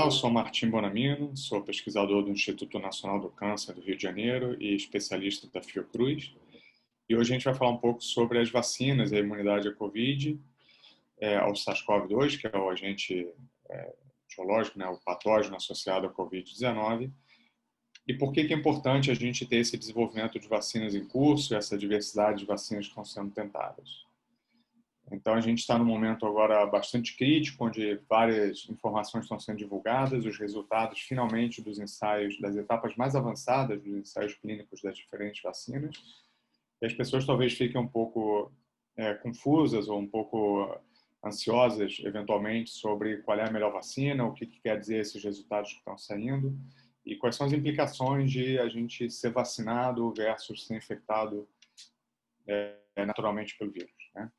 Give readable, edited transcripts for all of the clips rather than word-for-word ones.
Eu sou Martim Bonamino, sou pesquisador do Instituto Nacional do Câncer do Rio de Janeiro e especialista da Fiocruz. E hoje a gente vai falar um pouco sobre as vacinas e a imunidade à Covid, ao SARS-CoV-2, que é o agente biológico, né, o patógeno associado à Covid-19, e por que é importante a gente ter esse desenvolvimento de vacinas em curso, essa diversidade de vacinas que estão sendo tentadas. Então, a gente está num momento agora bastante crítico, onde várias informações estão sendo divulgadas, os resultados, finalmente, dos ensaios, das etapas mais avançadas dos ensaios clínicos das diferentes vacinas. E as pessoas talvez fiquem um pouco confusas ou um pouco ansiosas, eventualmente, sobre qual é a melhor vacina, o que quer dizer esses resultados que estão saindo e quais são as implicações de a gente ser vacinado versus ser infectado naturalmente pelo vírus, né?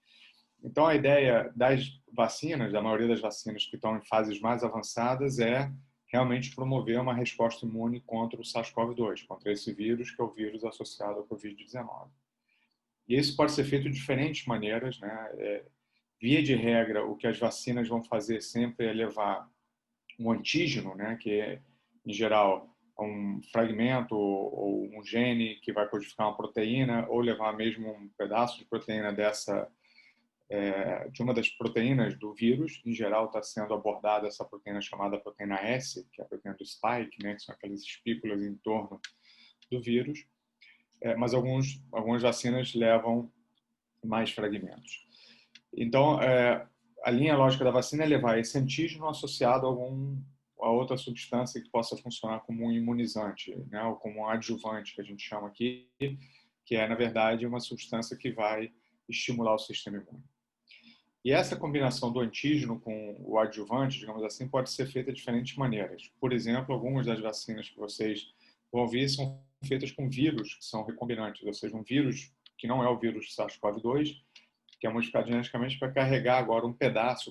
Então, a ideia das vacinas, da maioria das vacinas que estão em fases mais avançadas, é realmente promover uma resposta imune contra o SARS-CoV-2, contra esse vírus, que é o vírus associado ao Covid-19. E isso pode ser feito de diferentes maneiras, né? Via de regra, o que as vacinas vão fazer sempre é levar um antígeno, né? Que é, em geral, um fragmento ou um gene que vai codificar uma proteína, ou levar mesmo um pedaço de proteína de uma das proteínas do vírus. Em geral, está sendo abordada essa proteína chamada proteína S, que é a proteína do spike, né, que são aquelas espículas em torno do vírus. Mas algumas vacinas levam mais fragmentos. Então, a linha lógica da vacina é levar esse antígeno associado a outra substância que possa funcionar como um imunizante, né, ou como um adjuvante, que a gente chama aqui, que é, na verdade, uma substância que vai estimular o sistema imune. E essa combinação do antígeno com o adjuvante, digamos assim, pode ser feita de diferentes maneiras. Por exemplo, algumas das vacinas que vocês vão ouvir são feitas com vírus que são recombinantes, ou seja, um vírus que não é o vírus SARS-CoV-2, que é modificado geneticamente para carregar agora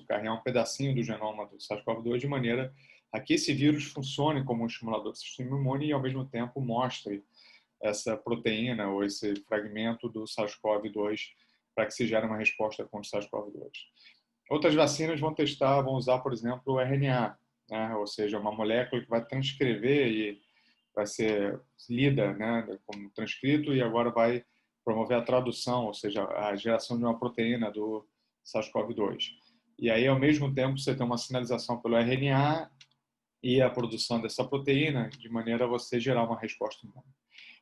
carregar um pedacinho do genoma do SARS-CoV-2 de maneira a que esse vírus funcione como um estimulador do sistema imune e, ao mesmo tempo, mostre essa proteína ou esse fragmento do SARS-CoV-2 para que se gere uma resposta contra o SARS-CoV-2. Outras vacinas vão usar, por exemplo, o RNA, né? Ou seja, uma molécula que vai transcrever e vai ser lida, né, como transcrito e agora vai promover a tradução, ou seja, a geração de uma proteína do SARS-CoV-2. E aí, ao mesmo tempo, você tem uma sinalização pelo RNA e a produção dessa proteína de maneira a você gerar uma resposta imune.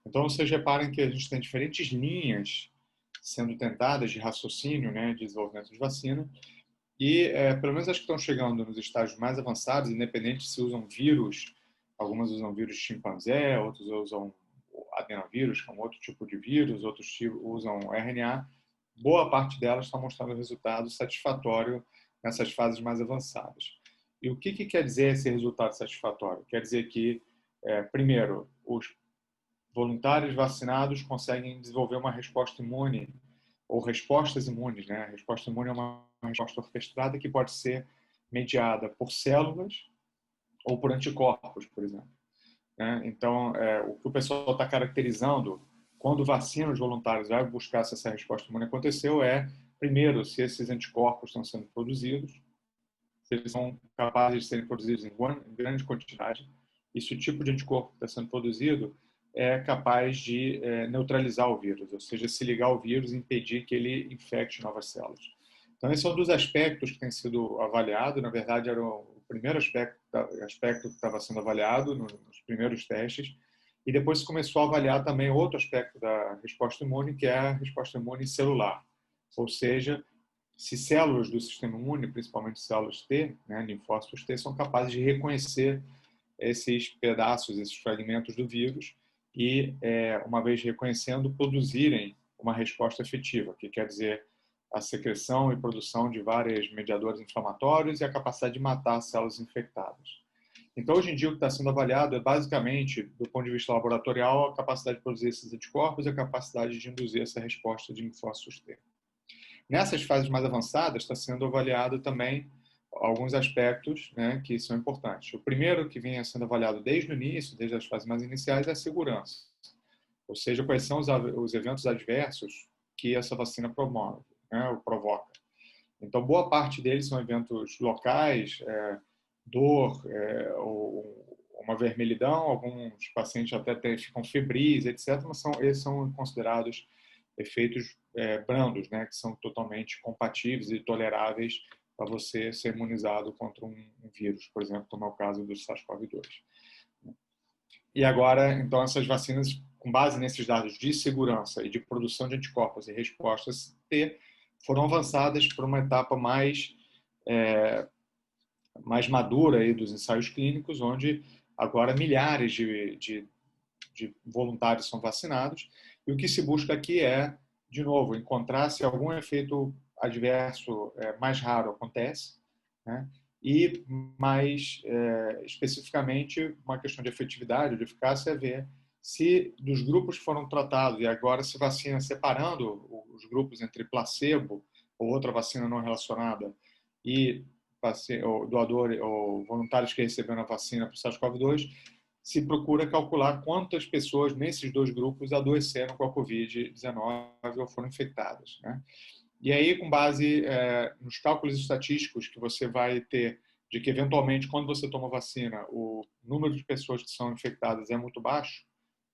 Então, vocês reparem que a gente tem diferentes linhas sendo tentadas de raciocínio, né, de desenvolvimento de vacina, e pelo menos as que estão chegando nos estágios mais avançados, independente se usam vírus, algumas usam vírus chimpanzé, outros usam adenovírus, que é um outro tipo de vírus, outros usam RNA, boa parte delas está mostrando resultado satisfatório nessas fases mais avançadas. E o que quer dizer esse resultado satisfatório? Quer dizer que, primeiro, os voluntários vacinados conseguem desenvolver uma resposta imune, ou respostas imunes, né? A resposta imune é uma resposta orquestrada que pode ser mediada por células ou por anticorpos, por exemplo, né? Então, o que o pessoal está caracterizando quando vacina os voluntários vai buscar se essa resposta imune aconteceu primeiro, se esses anticorpos estão sendo produzidos, se eles são capazes de serem produzidos em grande quantidade, e se o tipo de anticorpo que está sendo produzido é capaz de neutralizar o vírus, ou seja, se ligar ao vírus e impedir que ele infecte novas células. Então, esse é um dos aspectos que tem sido avaliado. Na verdade, era o primeiro aspecto que estava sendo avaliado nos primeiros testes, e depois se começou a avaliar também outro aspecto da resposta imune, que é a resposta imune celular, ou seja, se células do sistema imune, principalmente células T, né, linfócitos T, são capazes de reconhecer esses pedaços, esses fragmentos do vírus e, uma vez reconhecendo, produzirem uma resposta efetiva, que quer dizer a secreção e produção de vários mediadores inflamatórios e a capacidade de matar células infectadas. Então, hoje em dia, o que está sendo avaliado é, basicamente, do ponto de vista laboratorial, a capacidade de produzir esses anticorpos e a capacidade de induzir essa resposta de linfócitos T. Nessas fases mais avançadas, está sendo avaliado também alguns aspectos, né, que são importantes. O primeiro, que vem sendo avaliado desde o início, desde as fases mais iniciais, é a segurança. Ou seja, quais são os eventos adversos que essa vacina promove, né, ou provoca. Então, boa parte deles são eventos locais, dor, ou uma vermelhidão, alguns pacientes até ficam febris, etc., mas esses são considerados efeitos brandos, né, que são totalmente compatíveis e toleráveis para você ser imunizado contra um vírus, por exemplo, como é o caso do SARS-CoV-2. E agora, então, essas vacinas, com base nesses dados de segurança e de produção de anticorpos e respostas T, foram avançadas para uma etapa mais madura aí dos ensaios clínicos, onde agora milhares de voluntários são vacinados. E o que se busca aqui é, de novo, encontrar se algum efeito adverso mais raro acontece, né? E mais especificamente uma questão de efetividade, de eficácia, é ver se dos grupos que foram tratados e agora se vacina separando os grupos entre placebo ou outra vacina não relacionada e ou doador ou voluntários que receberam a vacina para o SARS-CoV-2, se procura calcular quantas pessoas nesses dois grupos adoeceram com a Covid-19 ou foram infectadas, né? E aí, com base nos cálculos estatísticos que você vai ter de que, eventualmente, quando você toma vacina, o número de pessoas que são infectadas é muito baixo,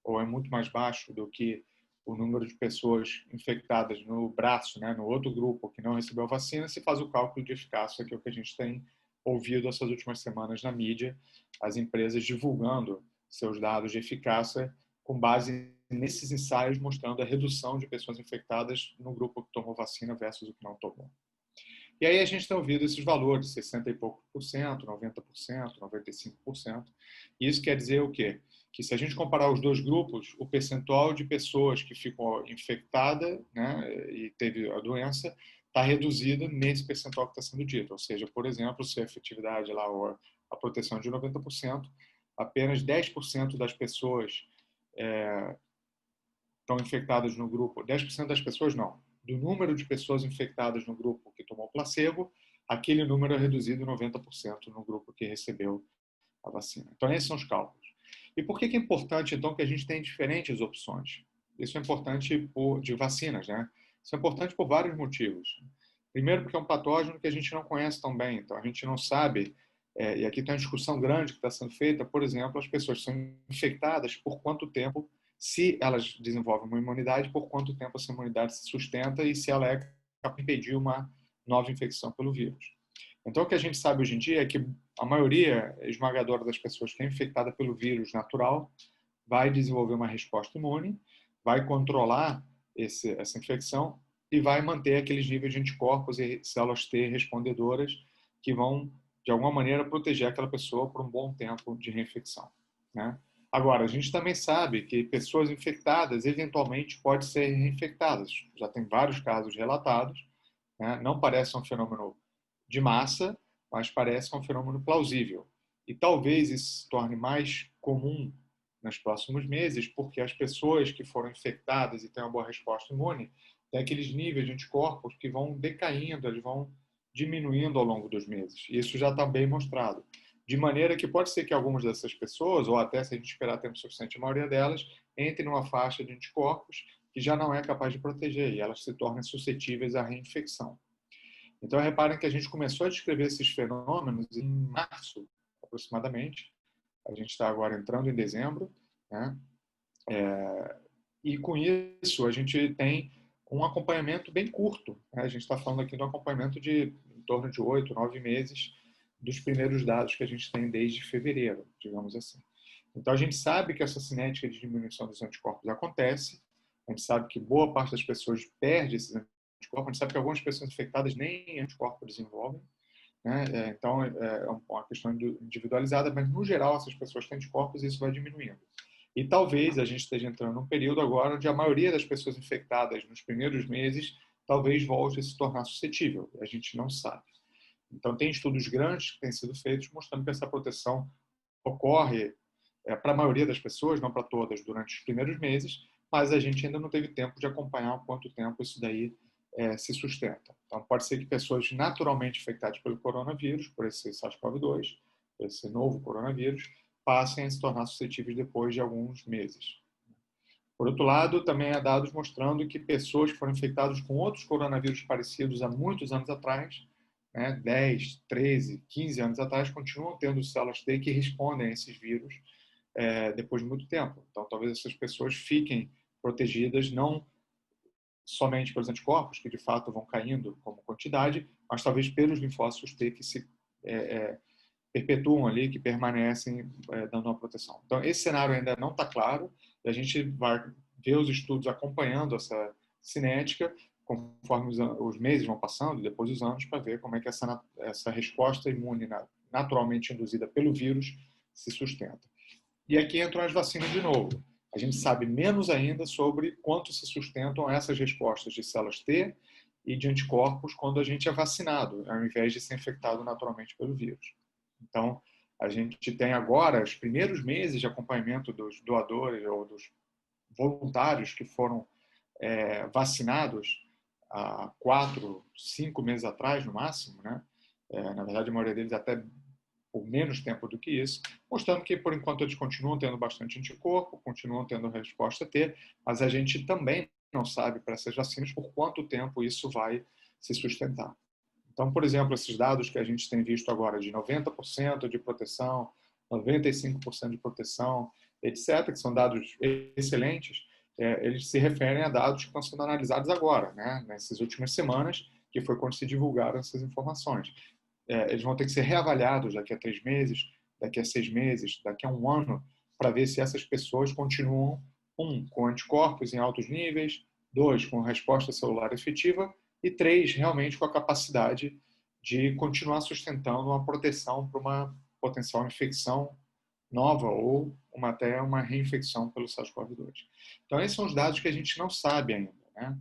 ou é muito mais baixo do que o número de pessoas infectadas no braço, né, no outro grupo que não recebeu a vacina, se faz o cálculo de eficácia, que é o que a gente tem ouvido essas últimas semanas na mídia, as empresas divulgando seus dados de eficácia com base nesses ensaios mostrando a redução de pessoas infectadas no grupo que tomou vacina versus o que não tomou. E aí a gente tem ouvido esses valores, 60 e pouco por cento, 90%, 95%. E isso quer dizer o quê? Que se a gente comparar os dois grupos, o percentual de pessoas que ficou infectada, né, e teve a doença está reduzido nesse percentual que está sendo dito. Ou seja, por exemplo, se a efetividade lá, ou a proteção é de 90%, apenas 10% das pessoas estão infectadas no grupo, 10% das pessoas não, do número de pessoas infectadas no grupo que tomou placebo, aquele número é reduzido 90% no grupo que recebeu a vacina. Então, esses são os cálculos. E por que é importante, então, que a gente tenha diferentes opções? Isso é importante de vacinas, né? Isso é importante por vários motivos. Primeiro, porque é um patógeno que a gente não conhece tão bem, então a gente não sabe, e aqui tem uma discussão grande que está sendo feita, por exemplo, as pessoas são infectadas por quanto tempo, se elas desenvolvem uma imunidade, por quanto tempo essa imunidade se sustenta e se ela é capaz de impedir uma nova infecção pelo vírus. Então, o que a gente sabe hoje em dia é que a maioria esmagadora das pessoas que é infectada pelo vírus vai desenvolver uma resposta imune, vai controlar essa infecção e vai manter aqueles níveis de anticorpos e células T respondedoras que vão, de alguma maneira, proteger aquela pessoa por um bom tempo de reinfecção, né? Agora, a gente também sabe que pessoas infectadas eventualmente podem ser reinfectadas. Já tem vários casos relatados, né? Não parece um fenômeno de massa, mas parece um fenômeno plausível. E talvez isso se torne mais comum nos próximos meses, porque as pessoas que foram infectadas e têm uma boa resposta imune têm aqueles níveis de anticorpos que vão decaindo, eles vão diminuindo ao longo dos meses. E isso já está bem mostrado. De maneira que pode ser que algumas dessas pessoas, ou até se a gente esperar tempo suficiente, a maioria delas, entrem numa faixa de anticorpos que já não é capaz de proteger e elas se tornem suscetíveis à reinfecção. Então, reparem que a gente começou a descrever esses fenômenos em março, aproximadamente. A gente está agora entrando em dezembro, né? E com isso, a gente tem um acompanhamento bem curto, né? A gente está falando aqui de um acompanhamento de em torno de 8, 9 meses dos primeiros dados que a gente tem desde fevereiro, digamos assim. Então, a gente sabe que essa cinética de diminuição dos anticorpos acontece, a gente sabe que boa parte das pessoas perde esses anticorpos, a gente sabe que algumas pessoas infectadas nem anticorpos desenvolvem, né? Então, é uma questão individualizada, mas, no geral, essas pessoas têm anticorpos e isso vai diminuindo. E talvez a gente esteja entrando num período agora onde a maioria das pessoas infectadas nos primeiros meses talvez volte a se tornar suscetível. A gente não sabe. Então, tem estudos grandes que têm sido feitos mostrando que essa proteção ocorre para a maioria das pessoas, não para todas, durante os primeiros meses, mas a gente ainda não teve tempo de acompanhar há quanto tempo isso daí se sustenta. Então, pode ser que pessoas naturalmente infectadas pelo coronavírus, por esse SARS-CoV-2, esse novo coronavírus, passem a se tornar suscetíveis depois de alguns meses. Por outro lado, também há dados mostrando que pessoas que foram infectadas com outros coronavírus parecidos há muitos anos atrás né, 10, 13, 15 anos atrás, continuam tendo células T que respondem a esses vírus depois de muito tempo. Então, talvez essas pessoas fiquem protegidas, não somente pelos anticorpos, que de fato vão caindo como quantidade, mas talvez pelos linfócitos T que se perpetuam ali, que permanecem dando uma proteção. Então, esse cenário ainda não está claro, e a gente vai ver os estudos acompanhando essa cinética, conforme os meses vão passando, depois os anos, para ver como é que essa resposta imune naturalmente induzida pelo vírus se sustenta. E aqui entram as vacinas de novo. A gente sabe menos ainda sobre quanto se sustentam essas respostas de células T e de anticorpos quando a gente é vacinado, ao invés de ser infectado naturalmente pelo vírus. Então, a gente tem agora os primeiros meses de acompanhamento dos doadores ou dos voluntários que foram vacinados há 4, 5 meses atrás, no máximo, né? Na verdade, a maioria deles até por menos tempo do que isso, mostrando que, por enquanto, eles continuam tendo bastante anticorpo, continuam tendo resposta T, mas a gente também não sabe para essas vacinas por quanto tempo isso vai se sustentar. Então, por exemplo, esses dados que a gente tem visto agora de 90% de proteção, 95% de proteção, etc., que são dados excelentes, eles se referem a dados que estão sendo analisados agora, né, nessas últimas semanas, que foi quando se divulgaram essas informações. Eles vão ter que ser reavaliados daqui a 3 meses, daqui a 6 meses, daqui a 1 ano, para ver se essas pessoas continuam, com anticorpos em altos níveis, 2, com resposta celular efetiva, e 3, realmente com a capacidade de continuar sustentando uma proteção para uma potencial infecção nova ou até uma reinfecção pelo SARS-CoV-2. Então, esses são os dados que a gente não sabe ainda, né?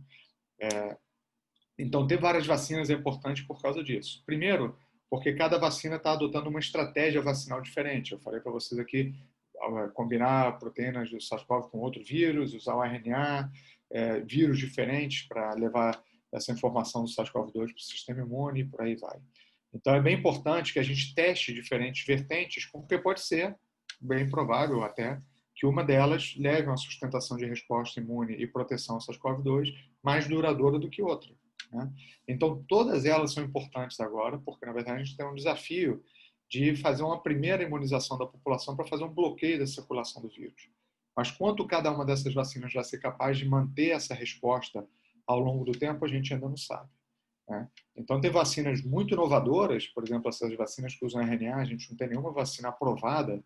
Então, ter várias vacinas é importante por causa disso. Primeiro, porque cada vacina está adotando uma estratégia vacinal diferente. Eu falei para vocês aqui, combinar proteínas do SARS-CoV com outro vírus, usar o RNA, vírus diferentes para levar essa informação do SARS-CoV-2 para o sistema imune e por aí vai. Então, é bem importante que a gente teste diferentes vertentes, porque pode ser, bem provável até, que uma delas leve a uma sustentação de resposta imune e proteção ao SARS-CoV-2 mais duradoura do que outra. Né? Então, todas elas são importantes agora, porque, na verdade, a gente tem um desafio de fazer uma primeira imunização da população para fazer um bloqueio da circulação do vírus. Mas quanto cada uma dessas vacinas vai ser capaz de manter essa resposta ao longo do tempo, a gente ainda não sabe. Né? Então, tem vacinas muito inovadoras, por exemplo, essas vacinas que usam RNA, a gente não tem nenhuma vacina aprovada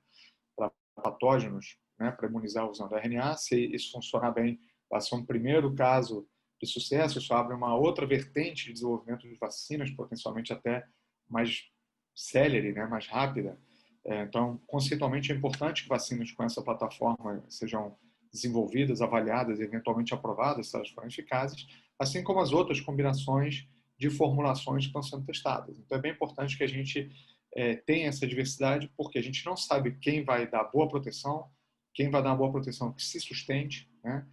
para patógenos, né, para imunizar usando RNA. Se isso funcionar bem, vai ser um primeiro caso de sucesso, isso abre uma outra vertente de desenvolvimento de vacinas, potencialmente até mais célere, né, mais rápida. Então, conceitualmente é importante que vacinas com essa plataforma sejam desenvolvidas, avaliadas e eventualmente aprovadas, se elas forem eficazes, assim como as outras combinações de formulações que estão sendo testadas. Então, é bem importante que a gente tenha essa diversidade, porque a gente não sabe quem vai dar boa proteção, quem vai dar uma boa proteção que se sustente, né?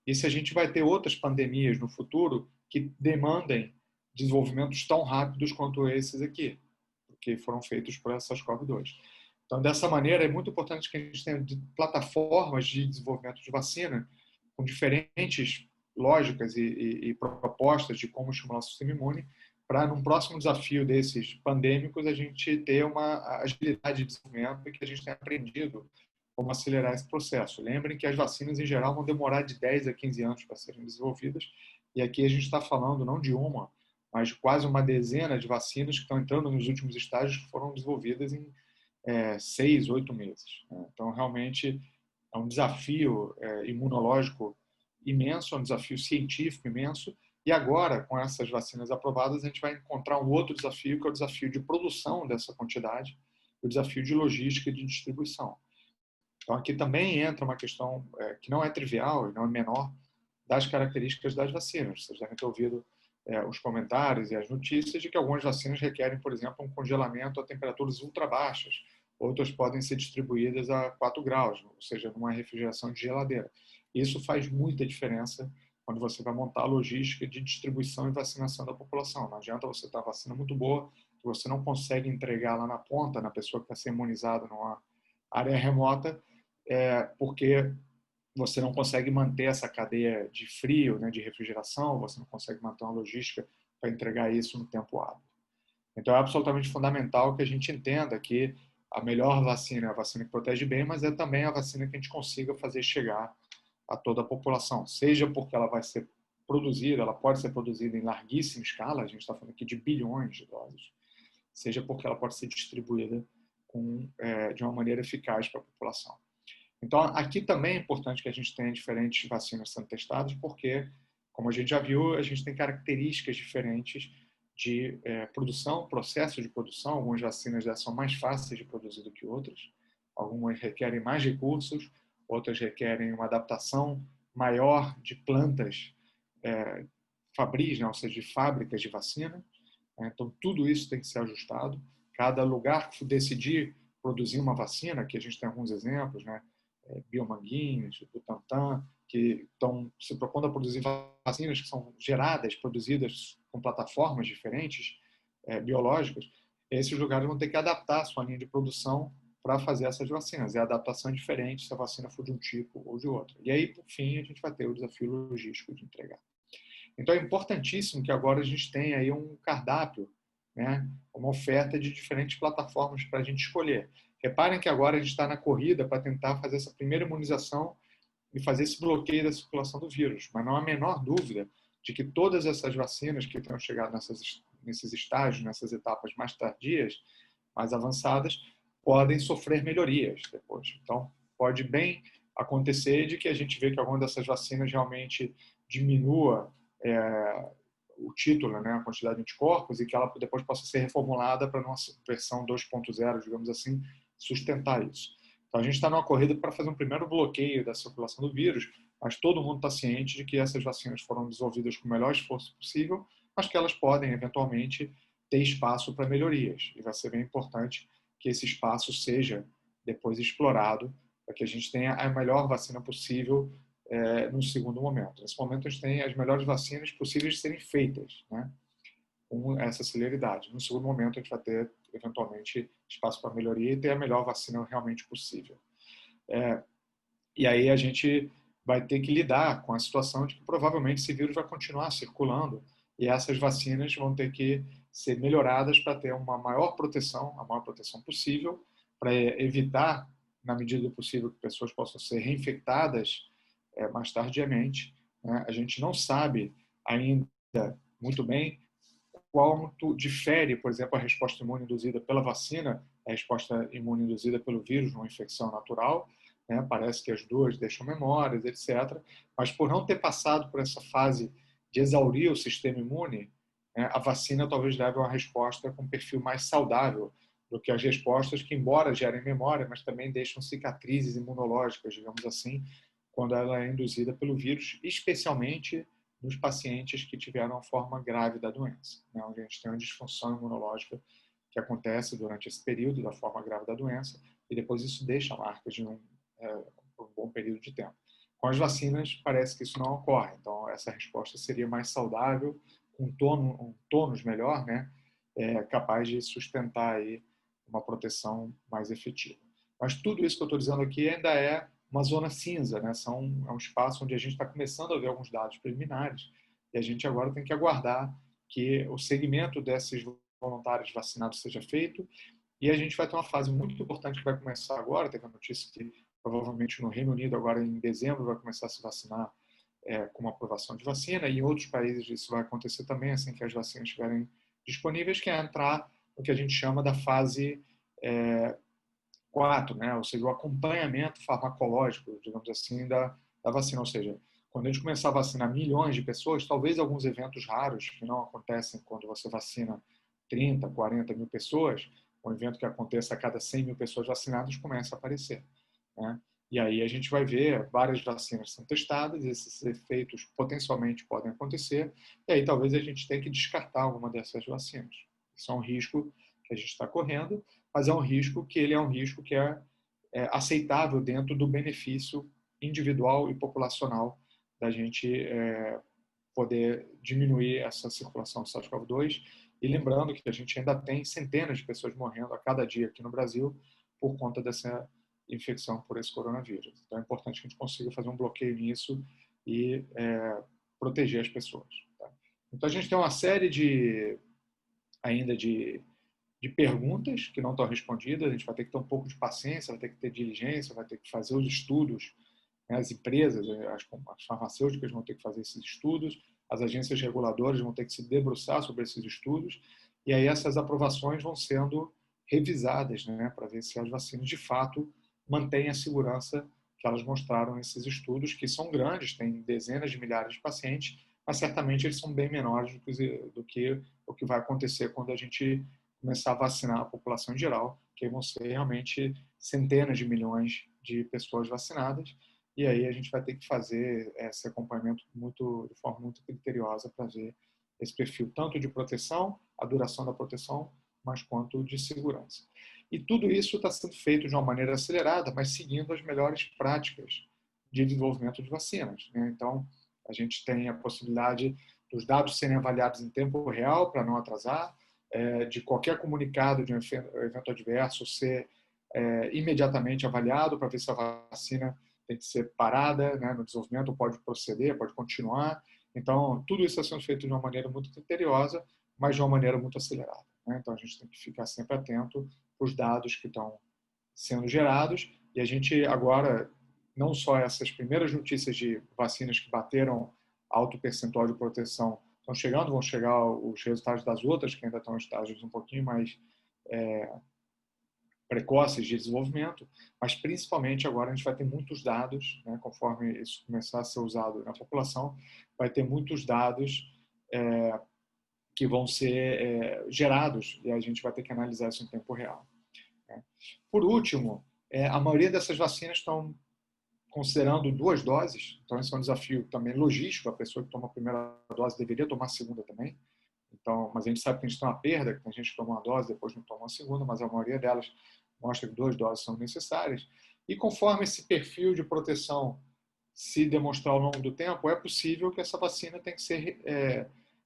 E se a gente vai ter outras pandemias no futuro que demandem desenvolvimentos tão rápidos quanto esses aqui, que foram feitos por essas SARS-CoV-2. Então, dessa maneira, é muito importante que a gente tenha plataformas de desenvolvimento de vacina com diferentes lógicas e propostas de como estimular o sistema imune, para, num próximo desafio desses pandêmicos, a gente ter uma agilidade de desenvolvimento e que a gente tenha aprendido como acelerar esse processo. Lembrem que as vacinas, em geral, vão demorar de 10 a 15 anos para serem desenvolvidas, e aqui a gente está falando não de uma, mas de quase uma dezena de vacinas que estão entrando nos últimos estágios que foram desenvolvidas em 6, 8 meses. Então, realmente, é um desafio imunológico imenso, é um desafio científico imenso, e agora, com essas vacinas aprovadas, a gente vai encontrar um outro desafio, que é o desafio de produção dessa quantidade, o desafio de logística e de distribuição. Então, aqui também entra uma questão que não é trivial e não é menor, das características das vacinas. Vocês devem ter ouvido os comentários e as notícias de que algumas vacinas requerem, por exemplo, um congelamento a temperaturas ultra baixas, outras podem ser distribuídas a 4 graus, ou seja, numa refrigeração de geladeira. Isso faz muita diferença quando você vai montar a logística de distribuição e vacinação da população. Não adianta você ter uma vacina muito boa, que você não consegue entregar lá na ponta, na pessoa que está sendo imunizada numa área remota, porque você não consegue manter essa cadeia de frio, né, de refrigeração, você não consegue manter uma logística para entregar isso no tempo hábil. Então, é absolutamente fundamental que a gente entenda que a melhor vacina é a vacina que protege bem, mas é também a vacina que a gente consiga fazer chegar a toda a população, seja porque ela vai ser produzida, ela pode ser produzida em larguíssima escala, a gente está falando aqui de bilhões de doses, seja porque ela pode ser distribuída de uma maneira eficaz para a população. Então, aqui também é importante que a gente tenha diferentes vacinas sendo testadas, porque, como a gente já viu, a gente tem características diferentes de produção, processo de produção. Algumas vacinas já são mais fáceis de produzir do que outras, algumas requerem mais recursos, outras requerem uma adaptação maior de plantas fabris, né? Ou seja, de fábricas de vacina. Então, tudo isso tem que ser ajustado. Cada lugar que decidir produzir uma vacina, que a gente tem alguns exemplos, né? Biomanguinhos, Butantan, que estão se propondo a produzir vacinas que são geradas, produzidas com plataformas diferentes, biológicas, esses lugares vão ter que adaptar a sua linha de produção para fazer essas vacinas. E a adaptação é diferente se a vacina for de um tipo ou de outro. E aí, por fim, a gente vai ter o desafio logístico de entregar. Então, é importantíssimo que agora a gente tenha aí um cardápio, né? Uma oferta de diferentes plataformas para a gente escolher. Reparem que agora a gente está na corrida para tentar fazer essa primeira imunização e fazer esse bloqueio da circulação do vírus. Mas não há a menor dúvida de que todas essas vacinas que tenham chegado nesses estágios, nessas etapas mais tardias, mais avançadas, podem sofrer melhorias depois. Então, pode bem acontecer de que a gente vê que alguma dessas vacinas realmente diminua o título, né, a quantidade de anticorpos, e que ela depois possa ser reformulada para uma versão 2.0, digamos assim, sustentar isso. Então, a gente está numa corrida para fazer um primeiro bloqueio da circulação do vírus, mas todo mundo está ciente de que essas vacinas foram desenvolvidas com o melhor esforço possível, mas que elas podem, eventualmente, ter espaço para melhorias. E vai ser bem importante que esse espaço seja depois explorado para que a gente tenha a melhor vacina possível no segundo momento. Nesse momento, a gente tem as melhores vacinas possíveis de serem feitas, né, com essa celeridade. No segundo momento, a gente vai ter, eventualmente, espaço para melhoria e ter a melhor vacina realmente possível. E aí a gente vai ter que lidar com a situação de que provavelmente esse vírus vai continuar circulando e essas vacinas vão ter que ser melhoradas para ter uma maior proteção, a maior proteção possível, para evitar, na medida do possível, que pessoas possam ser reinfectadas mais tardiamente. Né? A gente não sabe ainda muito bem quanto difere, por exemplo, a resposta imune induzida pela vacina, a resposta imune induzida pelo vírus numa infecção natural. Né? Parece que as duas deixam memórias, etc. Mas por não ter passado por essa fase de exaurir o sistema imune, né, a vacina talvez leve a uma resposta com um perfil mais saudável do que as respostas que, embora gerem memória, mas também deixam cicatrizes imunológicas, digamos assim, quando ela é induzida pelo vírus, especialmente nos pacientes que tiveram a forma grave da doença, né, onde a gente tem uma disfunção imunológica que acontece durante esse período da forma grave da doença e depois isso deixa marcas de por um bom período de tempo. Com as vacinas, parece que isso não ocorre, então essa resposta seria mais saudável, com um tônus melhor, né, capaz de sustentar aí uma proteção mais efetiva. Mas tudo isso que eu estou dizendo aqui ainda é uma zona cinza, né? É um espaço onde a gente está começando a ver alguns dados preliminares e a gente agora tem que aguardar que o segmento desses voluntários vacinados seja feito e a gente vai ter uma fase muito importante que vai começar agora. Teve a notícia que provavelmente no Reino Unido agora em dezembro vai começar a se vacinar com uma aprovação de vacina e em outros países isso vai acontecer também assim que as vacinas estiverem disponíveis, que é entrar no que a gente chama da fase 4, né? Ou seja, o acompanhamento farmacológico, digamos assim, da vacina. Ou seja, quando a gente começar a vacinar milhões de pessoas, talvez alguns eventos raros que não acontecem quando você vacina 30, 40 mil pessoas, um evento que aconteça a cada 100 mil pessoas vacinadas comece a aparecer. Né? E aí a gente vai ver várias vacinas sendo testadas, esses efeitos potencialmente podem acontecer, e aí talvez a gente tenha que descartar alguma dessas vacinas. Isso é um risco que a gente está correndo, mas é um risco que é aceitável dentro do benefício individual e populacional da gente poder diminuir essa circulação do SARS-CoV-2 e lembrando que a gente ainda tem centenas de pessoas morrendo a cada dia aqui no Brasil por conta dessa infecção por esse coronavírus. Então é importante que a gente consiga fazer um bloqueio nisso e proteger as pessoas. Tá? Então a gente tem uma série ainda de de perguntas que não estão respondidas, a gente vai ter que ter um pouco de paciência, vai ter que ter diligência, vai ter que fazer os estudos, né? As empresas, as farmacêuticas vão ter que fazer esses estudos, as agências reguladoras vão ter que se debruçar sobre esses estudos, e aí essas aprovações vão sendo revisadas, né, para ver se as vacinas de fato mantêm a segurança que elas mostraram nesses estudos, que são grandes, tem dezenas de milhares de pacientes, mas certamente eles são bem menores do que o que vai acontecer quando a gente começar a vacinar a população em geral, que vão ser realmente centenas de milhões de pessoas vacinadas, e aí a gente vai ter que fazer esse acompanhamento de forma muito criteriosa para ver esse perfil tanto de proteção, a duração da proteção, mas quanto de segurança. E tudo isso está sendo feito de uma maneira acelerada, mas seguindo as melhores práticas de desenvolvimento de vacinas, né? Então, a gente tem a possibilidade dos dados serem avaliados em tempo real para não atrasar, de qualquer comunicado de um evento adverso ser imediatamente avaliado para ver se a vacina tem que ser parada, né, no desenvolvimento, pode proceder, pode continuar. Então, tudo isso está sendo feito de uma maneira muito criteriosa, mas de uma maneira muito acelerada, né? Então, a gente tem que ficar sempre atento aos dados que estão sendo gerados, e a gente agora, não só essas primeiras notícias de vacinas que bateram alto percentual de proteção estão chegando, vão chegar os resultados das outras, que ainda estão em estágios um pouquinho mais precoces de desenvolvimento, mas principalmente agora a gente vai ter muitos dados, né, conforme isso começar a ser usado na população, vai ter muitos dados que vão ser gerados e a gente vai ter que analisar isso em tempo real, né? Por último, a maioria dessas vacinas estão considerando 2 doses, então esse é um desafio também logístico, a pessoa que toma a primeira dose deveria tomar a segunda também. Então, mas a gente sabe que a gente tem uma perda, que tem gente que toma uma dose, depois não toma a segunda, mas a maioria delas mostra que 2 doses são necessárias. E conforme esse perfil de proteção se demonstrar ao longo do tempo, é possível que essa vacina tenha que ser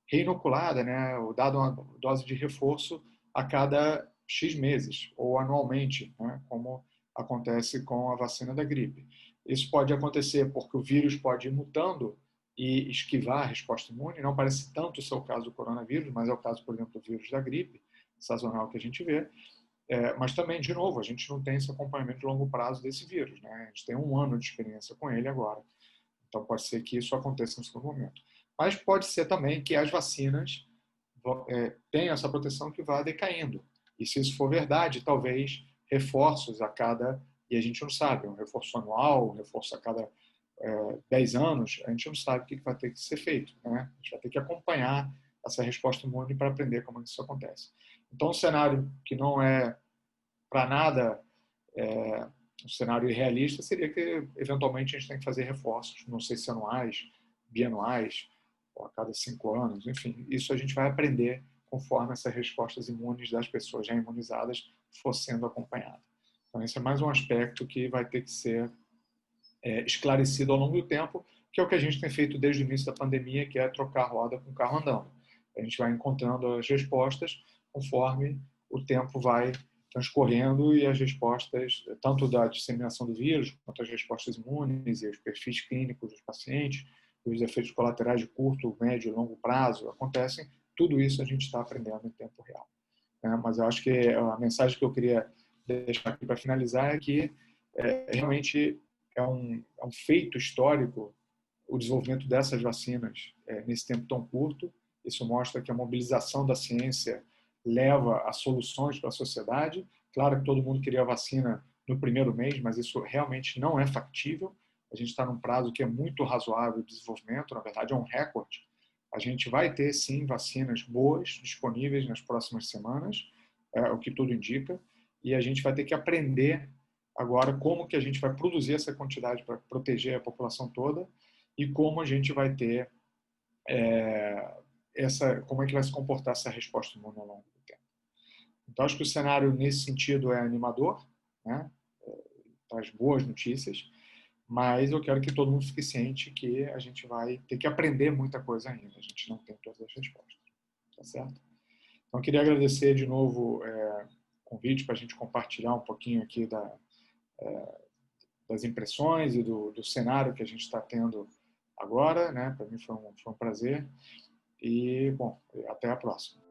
reinoculada, né, ou dada uma dose de reforço a cada X meses, ou anualmente, né, como acontece com a vacina da gripe. Isso pode acontecer porque o vírus pode ir mutando e esquivar a resposta imune. Não parece tanto ser o caso do coronavírus, mas é o caso, por exemplo, do vírus da gripe sazonal que a gente vê. Mas também, de novo, a gente não tem esse acompanhamento de longo prazo desse vírus, né? A gente tem 1 ano de experiência com ele agora. Então, pode ser que isso aconteça no segundo momento. Mas pode ser também que as vacinas tenham essa proteção que vá decaindo. E se isso for verdade, talvez reforços a cada, e a gente não sabe, um reforço anual, um reforço a cada 10 anos, a gente não sabe o que vai ter que ser feito, né? A gente vai ter que acompanhar essa resposta imune para aprender como isso acontece. Então, um cenário que não é para nada um cenário irrealista seria que, eventualmente, a gente tem que fazer reforços, não sei se anuais, bianuais, ou a cada 5 anos, enfim. Isso a gente vai aprender conforme essas respostas imunes das pessoas já imunizadas for sendo acompanhada. Então, esse é mais um aspecto que vai ter que ser esclarecido ao longo do tempo, que é o que a gente tem feito desde o início da pandemia, que é trocar a roda com o carro andando. A gente vai encontrando as respostas conforme o tempo vai transcorrendo e as respostas, tanto da disseminação do vírus, quanto as respostas imunes e os perfis clínicos dos pacientes, os efeitos colaterais de curto, médio e longo prazo acontecem, tudo isso a gente está aprendendo em tempo real, né? Mas eu acho que a mensagem que eu queria deixar aqui para finalizar é que realmente é um feito histórico o desenvolvimento dessas vacinas nesse tempo tão curto. Isso mostra que a mobilização da ciência leva a soluções para a sociedade. Claro que todo mundo queria a vacina no primeiro mês, mas isso realmente não é factível. A gente está num prazo que é muito razoável de desenvolvimento, na verdade é um recorde. A gente vai ter, sim, vacinas boas disponíveis nas próximas semanas, o que tudo indica, e a gente vai ter que aprender agora como que a gente vai produzir essa quantidade para proteger a população toda e como a gente vai ter como é que vai se comportar essa resposta imune ao longo do tempo. Então, acho que o cenário nesse sentido é animador, né? Traz boas notícias, mas eu quero que todo mundo fique ciente que a gente vai ter que aprender muita coisa ainda. A gente não tem todas as respostas, tá certo? Então, eu queria agradecer de novo o convite para a gente compartilhar um pouquinho aqui das impressões e do cenário que a gente está tendo agora, né? Para mim foi um prazer e, bom, até a próxima.